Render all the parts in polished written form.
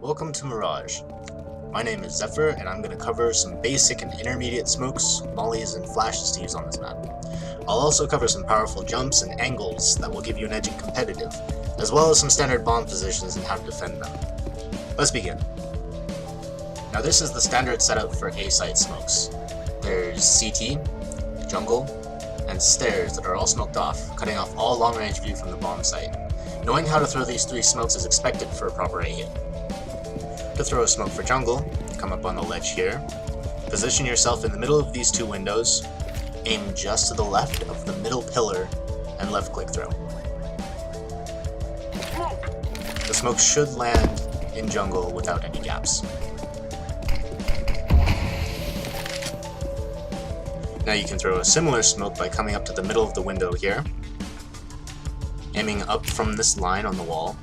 Welcome to Mirage. My name is Zephyr, and I'm going to cover some basic and intermediate smokes, mollies, and flashes to use on this map. I'll also cover some powerful jumps and angles that will give you an edge in competitive, as well as some standard bomb positions and how to defend them. Let's begin. Now this is the standard setup for A-site smokes. There's CT, jungle, and stairs that are all smoked off, cutting off all long-range view from the bomb site. Knowing how to throw these three smokes is expected for a proper A hit. To throw a smoke for jungle, come up on the ledge here, position yourself in the middle of these two windows, aim just to the left of the middle pillar, and left click throw. The smoke should land in jungle without any gaps. Now you can throw a similar smoke by coming up to the middle of the window here, aiming up from this line on the wall,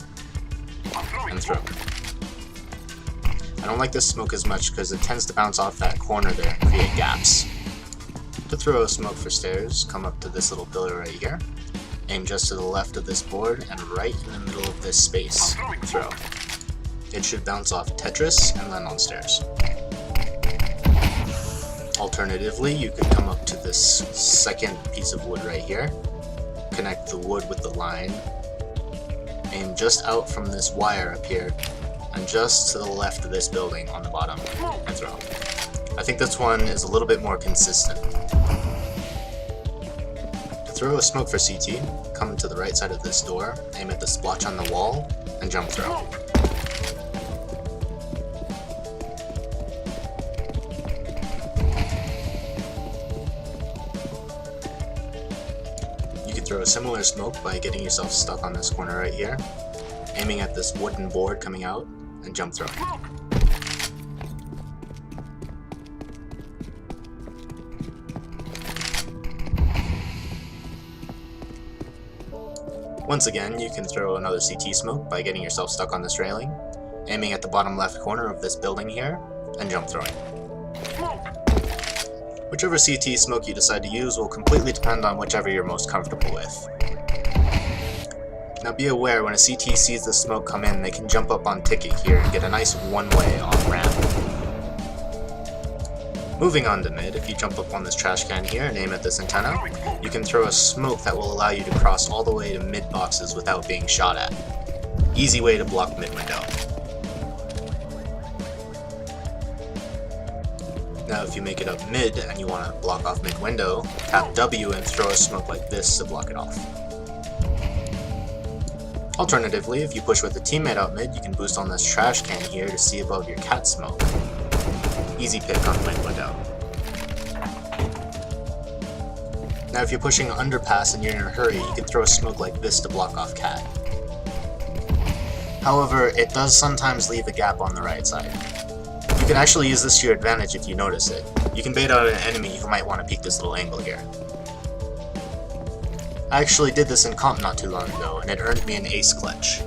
and throw. I don't like this smoke as much because it tends to bounce off that corner there and create gaps. To throw a smoke for stairs, come up to this little pillar right here, aim just to the left of this board and right in the middle of this space, throw. It should bounce off Tetris and land on stairs. Alternatively, you could come up to this second piece of wood right here, connect the wood with the line, aim just out from this wire up here, and just to the left of this building on the bottom, and throw. I think this one is a little bit more consistent. To throw a smoke for CT, come to the right side of this door, aim at the splotch on the wall, and jump throw. You can throw a similar smoke by getting yourself stuck on this corner right here, aiming at this wooden board coming out, and jump throw. Once again, you can throw another CT smoke by getting yourself stuck on this railing, aiming at the bottom left corner of this building here, and jump throwing. Whichever CT smoke you decide to use will completely depend on whichever you're most comfortable with. Now be aware, when a CT sees the smoke come in, they can jump up on ticket here and get a nice one-way off-ramp. Moving on to mid, if you jump up on this trash can here and aim at this antenna, you can throw a smoke that will allow you to cross all the way to mid boxes without being shot at. Easy way to block mid window. Now if you make it up mid and you want to block off mid window, tap W and throw a smoke like this to block it off. Alternatively, if you push with a teammate out mid, you can boost on this trash can here to see above your cat smoke. Easy pick on mid window. Now if you're pushing an underpass and you're in a hurry, you can throw a smoke like this to block off cat. However, it does sometimes leave a gap on the right side. You can actually use this to your advantage if you notice it. You can bait out an enemy who might want to peek this little angle here. I actually did this in comp not too long ago, and it earned me an ace clutch.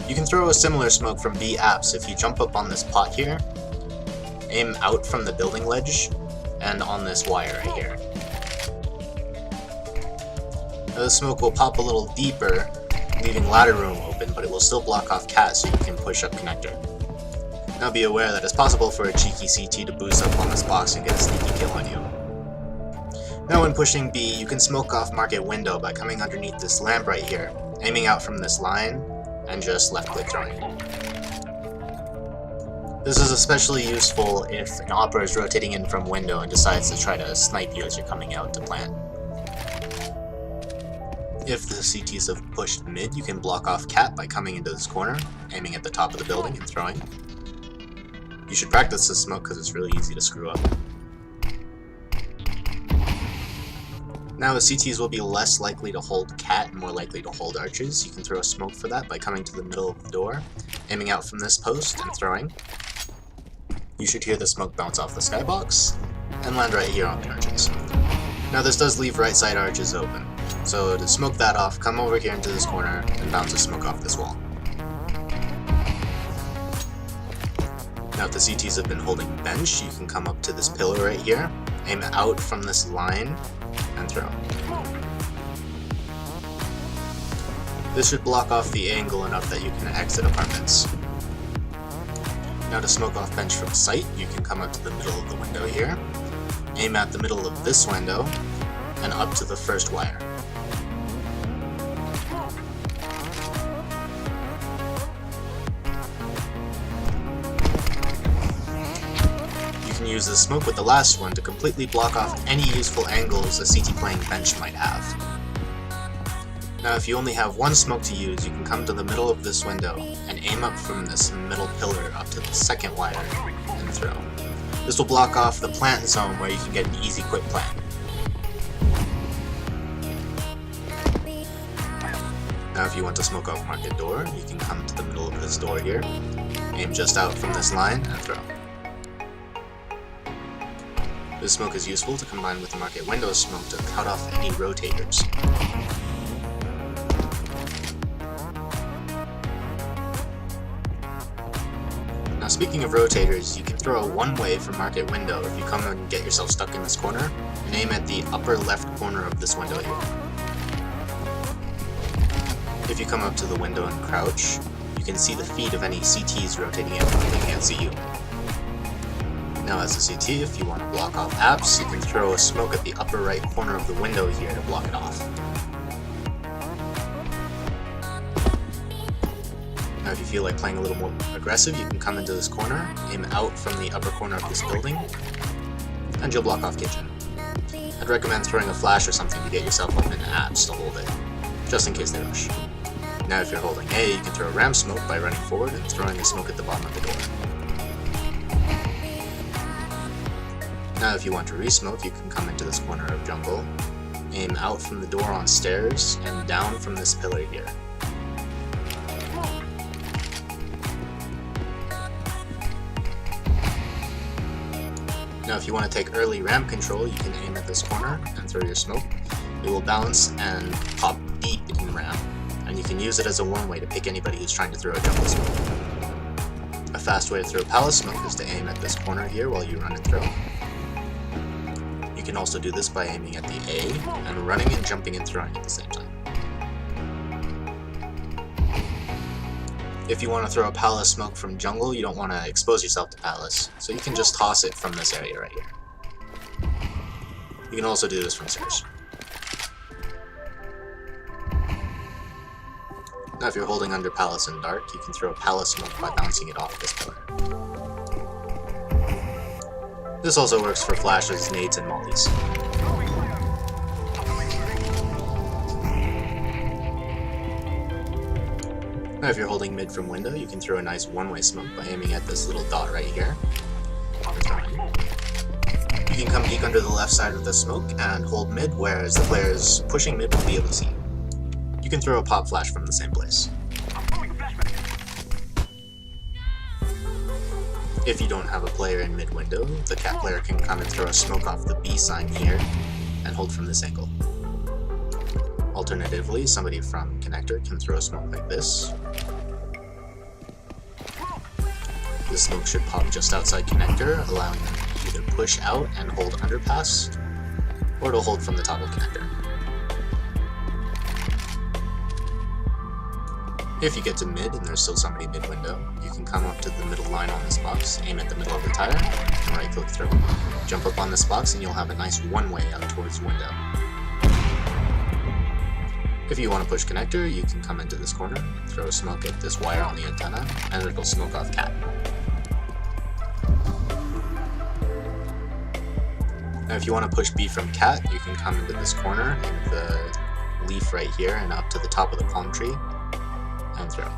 You can throw a similar smoke from B apps if you jump up on this pot here, aim out from the building ledge, and on this wire right here. Now the smoke will pop a little deeper, leaving ladder room open, but it will still block off cat so you can push up connector. Now be aware that it's possible for a cheeky CT to boost up on this box and get a sneaky kill on you. Now when pushing B, you can smoke off market window by coming underneath this lamp right here, aiming out from this line, and just left click throwing. This is especially useful if an opera is rotating in from window and decides to try to snipe you as you're coming out to plant. If the CTs have pushed mid, you can block off cat by coming into this corner, aiming at the top of the building and throwing. You should practice this smoke because it's really easy to screw up. Now the CTs will be less likely to hold cat and more likely to hold arches. You can throw a smoke for that by coming to the middle of the door, aiming out from this post and throwing. You should hear the smoke bounce off the skybox and land right here on the arches. Now this does leave right side arches open. So to smoke that off, come over here into this corner and bounce a smoke off this wall. Now if the CTs have been holding bench, you can come up to this pillar right here, aim out from this line, and throw. This should block off the angle enough that you can exit apartments. Now to smoke off bench from sight, you can come up to the middle of the window here, aim at the middle of this window, and up to the first wire. You can use the smoke with the last one to completely block off any useful angles a CT playing bench might have. Now if you only have one smoke to use, you can come to the middle of this window and aim up from this middle pillar up to the second wire and throw. This will block off the plant zone where you can get an easy quick plant. Now if you want to smoke off market door, you can come to the middle of this door here, aim just out from this line and throw. This smoke is useful to combine with the market window smoke to cut off any rotators. Now speaking of rotators, you can throw a one-way from market window if you come and get yourself stuck in this corner, and aim at the upper left corner of this window here. If you come up to the window and crouch, you can see the feet of any CTs rotating in when they can't see you. Now as a CT, if you want to block off apps, you can throw a smoke at the upper right corner of the window here to block it off. Now if you feel like playing a little more aggressive, you can come into this corner, aim out from the upper corner of this building, and you'll block off kitchen. I'd recommend throwing a flash or something to get yourself up in apps to hold it, just in case they rush. Now if you're holding A, you can throw a ram smoke by running forward and throwing a smoke at the bottom of the door. Now if you want to re-smoke, you can come into this corner of jungle, aim out from the door on stairs, and down from this pillar here. Now if you want to take early ramp control, you can aim at this corner and throw your smoke. It will bounce and pop deep in ramp, and you can use it as a one-way to pick anybody who's trying to throw a jungle smoke. A fast way to throw palace smoke is to aim at this corner here while you run and throw. You can also do this by aiming at the A and running and jumping and throwing at the same time. If you want to throw a palace smoke from jungle, you don't want to expose yourself to palace, so you can just toss it from this area right here. You can also do this from stairs. Now if you're holding under palace in dark, you can throw a palace smoke by bouncing it off this pillar. This also works for flashes, nades, and mollies. Now if you're holding mid from window, you can throw a nice one-way smoke by aiming at this little dot right here. You can come peek under the left side of the smoke and hold mid, whereas the players pushing mid will be able to see you. You can throw a pop flash from the same place. If you don't have a player in mid window, the cat player can come and throw a smoke off the B sign here and hold from this angle. Alternatively, somebody from connector can throw a smoke like this. This smoke should pop just outside connector, allowing them to either push out and hold underpass, or to hold from the top of connector. If you get to mid and there's still somebody mid window, you can come up to the middle line on this box, aim at the middle of the tire, and right click through. Jump up on this box and you'll have a nice one-way out towards the window. If you want to push connector, you can come into this corner, throw a smoke at this wire on the antenna, and it'll smoke off cat. Now if you want to push B from cat, you can come into this corner, in the leaf right here, and up to the top of the palm tree, and throw.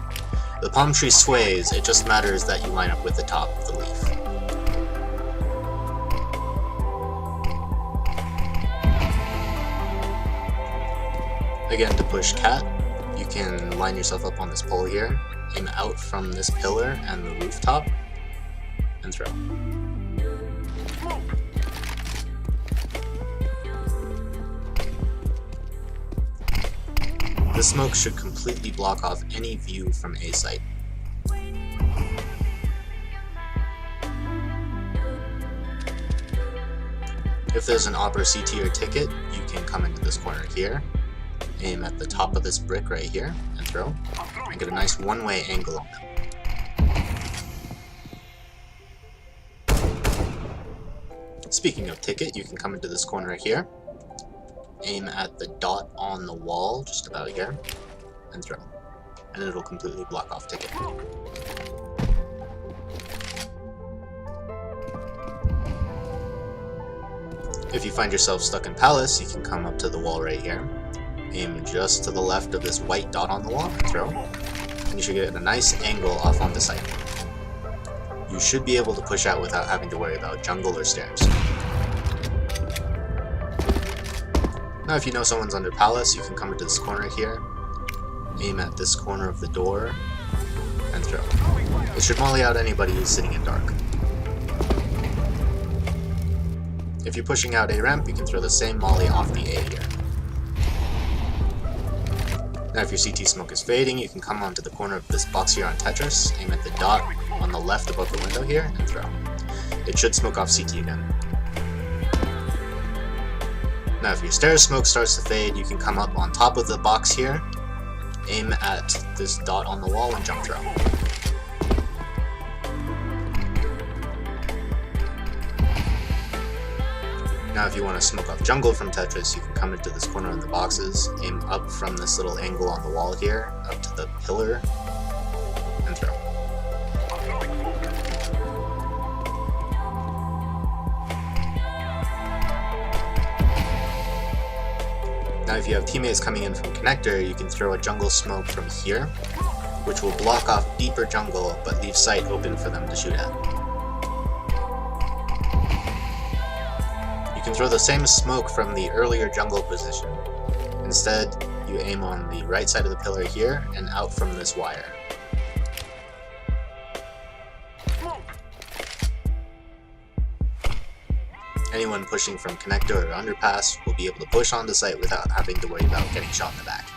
The palm tree sways, it just matters that you line up with the top of the leaf. Again, to push cat, you can line yourself up on this pole here, aim out from this pillar and the rooftop, and throw. This smoke should completely block off any view from A site. If there's an Opera CT or ticket, you can come into this corner here, aim at the top of this brick right here, and throw, and get a nice one-way angle on them. Speaking of ticket, you can come into this corner here, aim at the dot on the wall, just about here, and throw. And it'll completely block off ticket. If you find yourself stuck in Palace, you can come up to the wall right here, aim just to the left of this white dot on the wall, and throw, and you should get a nice angle off on the site. You should be able to push out without having to worry about jungle or stairs. Now if you know someone's under Palace, you can come into this corner here, aim at this corner of the door, and throw. It should molly out anybody who's sitting in dark. If you're pushing out A ramp, you can throw the same molly off the A here. Now if your CT smoke is fading, you can come onto the corner of this box here on Tetris, aim at the dot on the left above the window here, and throw. It should smoke off CT again. Now if your stairs smoke starts to fade, you can come up on top of the box here, aim at this dot on the wall, and jump throw. Now if you want to smoke off jungle from Tetris, you can come into this corner of the boxes, aim up from this little angle on the wall here, up to the pillar, and throw. Now if you have teammates coming in from connector, you can throw a jungle smoke from here, which will block off deeper jungle, but leave sight open for them to shoot at. You can throw the same smoke from the earlier jungle position. Instead, you aim on the right side of the pillar here, and out from this wire. Anyone pushing from connector or underpass will be able to push onto site without having to worry about getting shot in the back.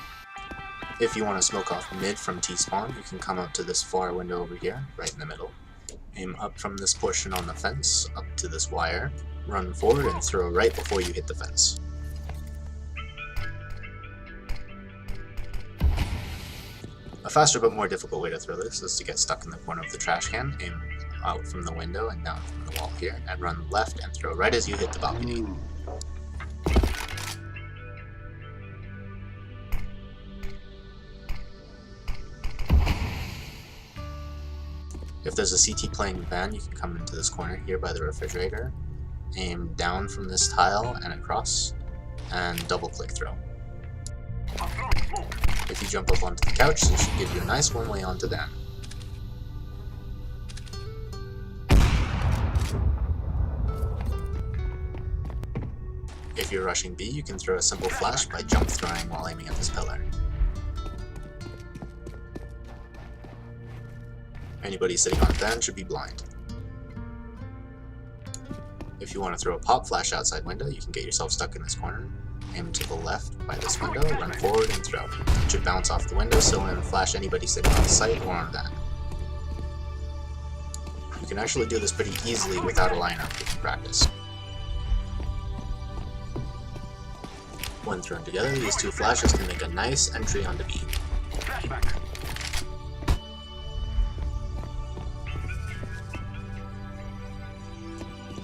If you want to smoke off mid from T-spawn, you can come up to this far window over here, right in the middle. Aim up from this portion on the fence, up to this wire, run forward and throw right before you hit the fence. A faster but more difficult way to throw this is to get stuck in the corner of the trash can, aim out from the window and down from the wall here, and run left and throw right as you hit the balcony. If there's a CT playing van, you can come into this corner here by the refrigerator, aim down from this tile and across, and double click throw. If you jump up onto the couch, this should give you a nice one-way onto van. If you're rushing B, you can throw a simple flash by jump throwing while aiming at this pillar. Anybody sitting on van should be blind. If you want to throw a pop flash outside window, you can get yourself stuck in this corner. Aim to the left by this window, run forward and throw. It should bounce off the window so and flash anybody sitting on the site or on van. You can actually do this pretty easily without a lineup if you practice. When thrown together, these two flashes can make a nice entry onto B.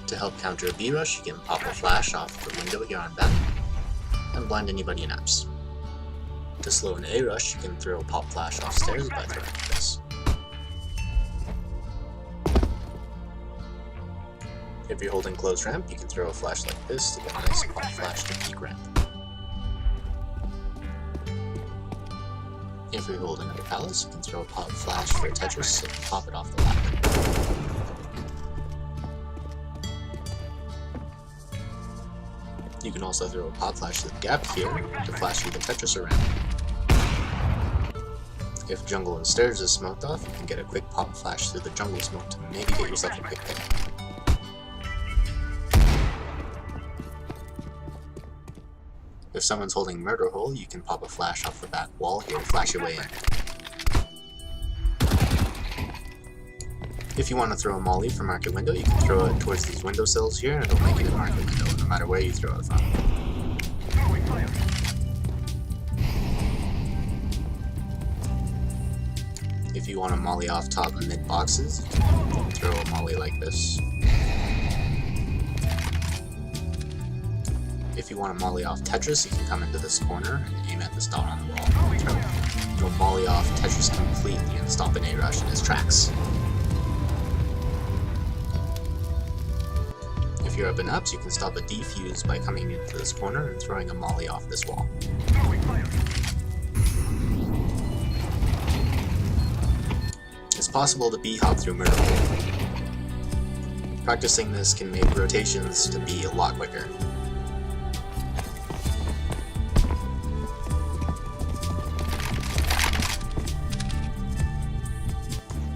To help counter a B rush, you can pop a flash off the window here on back, and blind anybody in apps. To slow an A rush, you can throw a pop flash off stairs by throwing like this. If you're holding close ramp, you can throw a flash like this to get a nice pop flash to peak ramp. If you're holding under palace, you can throw a pop flash for Tetris and pop it off the ladder. You can also throw a pop flash to the gap here to flash through the Tetris around. If jungle and stairs is smoked off, you can get a quick pop flash through the jungle smoke to maybe get yourself a quick pick. If someone's holding murder hole, you can pop a flash off the back wall here to flash your way in. If you want to throw a molly from market window, you can throw it towards these windowsills here, and it'll make it in market window, no matter where you throw it from. If you want to molly off top and mid boxes, you can throw a molly like this. If you want to molly off Tetris, you can come into this corner and aim at this dot on the wall. You'll molly off Tetris completely and stop an A-rush in his tracks. If you're up in ups, you can stop a defuse by coming into this corner and throwing a molly off this wall. It's possible to B-hop through murder hole. Practicing this can make rotations to be a lot quicker.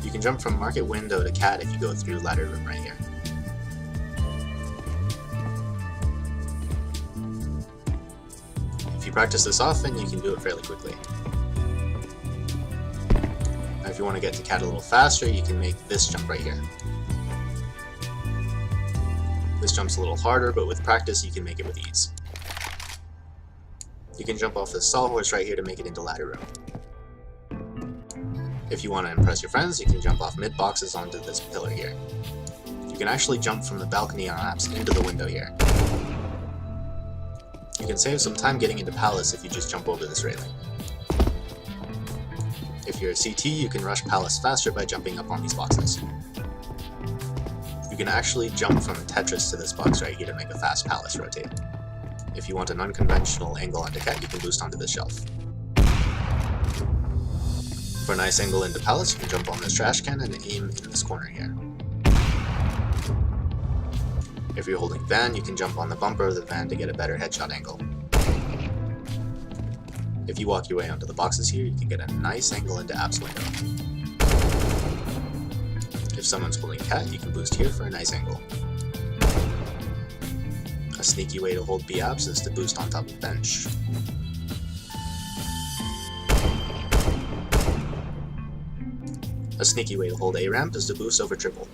You can jump from market window to cat if you go through ladder room right here. If you practice this often, you can do it fairly quickly. Now, if you want to get to cat a little faster, you can make this jump right here. This jump's a little harder, but with practice you can make it with ease. You can jump off the sawhorse right here to make it into ladder room. If you want to impress your friends, you can jump off mid boxes onto this pillar here. You can actually jump from the balcony on apps into the window here. You can save some time getting into Palace if you just jump over this railing. If you're a CT, you can rush Palace faster by jumping up on these boxes. You can actually jump from Tetris to this box right here to make a fast Palace rotate. If you want an unconventional angle onto cat, you can boost onto this shelf. For a nice angle into Palace, you can jump on this trash can and aim in this corner here. If you're holding van, you can jump on the bumper of the van to get a better headshot angle. If you walk your way onto the boxes here, you can get a nice angle into App's window. If someone's holding cat, you can boost here for a nice angle. A sneaky way to hold B apps is to boost on top of bench. A sneaky way to hold A ramp is to boost over triple.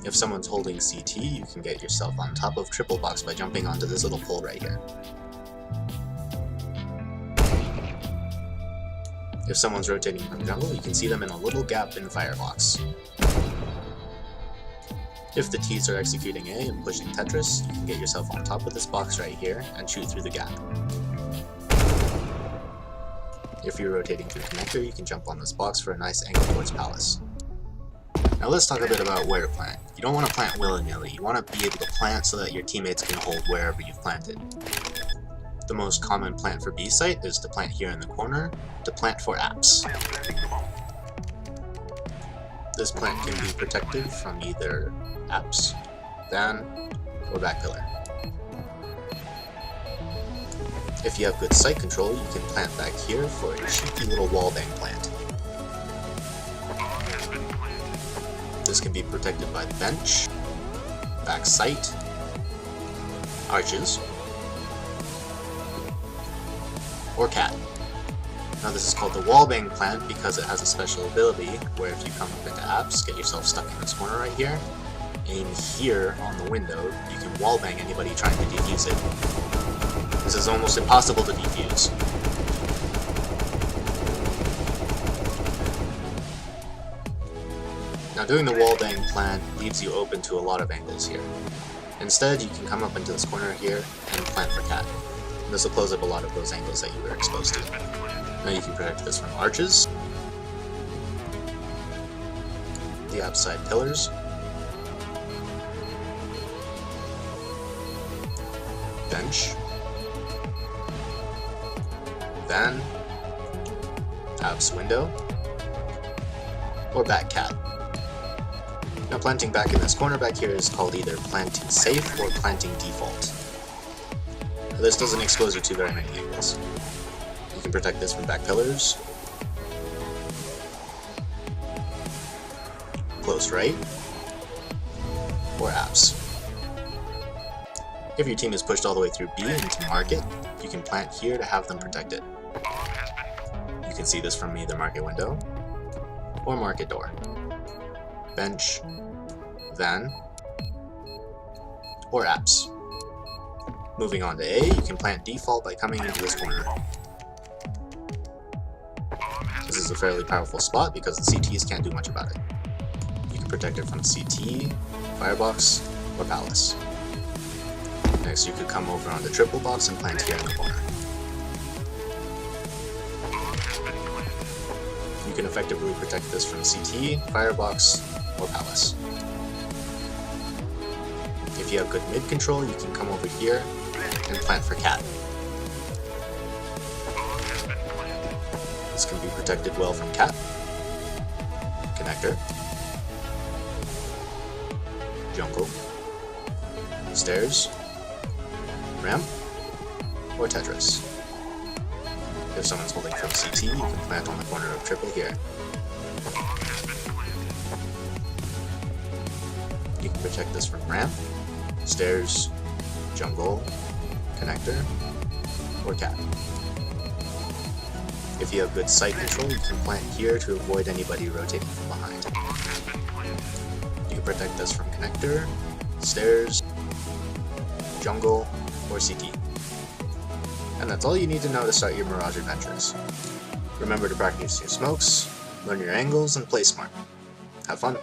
If someone's holding CT, you can get yourself on top of triple box by jumping onto this little pole right here. If someone's rotating from jungle, you can see them in a little gap in firebox. If the T's are executing A and pushing Tetris, you can get yourself on top of this box right here and shoot through the gap. If you're rotating through connector, you can jump on this box for a nice angle towards Palace. Now let's talk a bit about where to plant. You don't want to plant willy-nilly, you want to be able to plant so that your teammates can hold wherever you've planted. The most common plant for B site is to plant here in the corner, to plant for apps. This plant can be protected from either apps, van, or back pillar. If you have good site control, you can plant back here for a cheeky little wallbang plant. This can be protected by the bench, back sight, arches, or cat. Now this is called the wallbang plant because it has a special ability where if you come up into apps, get yourself stuck in this corner right here, aim here on the window, you can wallbang anybody trying to defuse it. This is almost impossible to defuse. Now doing the wallbang plant leaves you open to a lot of angles here. Instead, you can come up into this corner here and plant for cat. And this will close up a lot of those angles that you were exposed to. Now you can protect this from arches, the outside pillars, bench, van, apps window, or back cat. Now planting back in this corner back here is called either planting safe or planting default. Now, this doesn't expose you to very many angles. You can protect this from back pillars, close right, or apps. If your team is pushed all the way through B into market, you can plant here to have them protected. You can see this from either market window or market door, bench, van, or apps. Moving on to A, you can plant default by coming into this corner. This is a fairly powerful spot because the CTs can't do much about it. You can protect it from CT, Firebox, or Palace. Next, you could come over on the triple box and plant here in the corner. You can effectively protect this from CT, Firebox, or Palace. If you have good mid control, you can come over here and plant for cat. This can be protected well from cat, connector, jungle, stairs, ramp, or Tetris. If someone's holding from CT, you can plant on the corner of triple here. You can protect this from ramp, stairs, jungle, connector, or cat. If you have good sight control, you can plant here to avoid anybody rotating from behind. You can protect this from connector, stairs, jungle, or CT. And that's all you need to know to start your Mirage adventures. Remember to practice your smokes, learn your angles, and play smart. Have fun!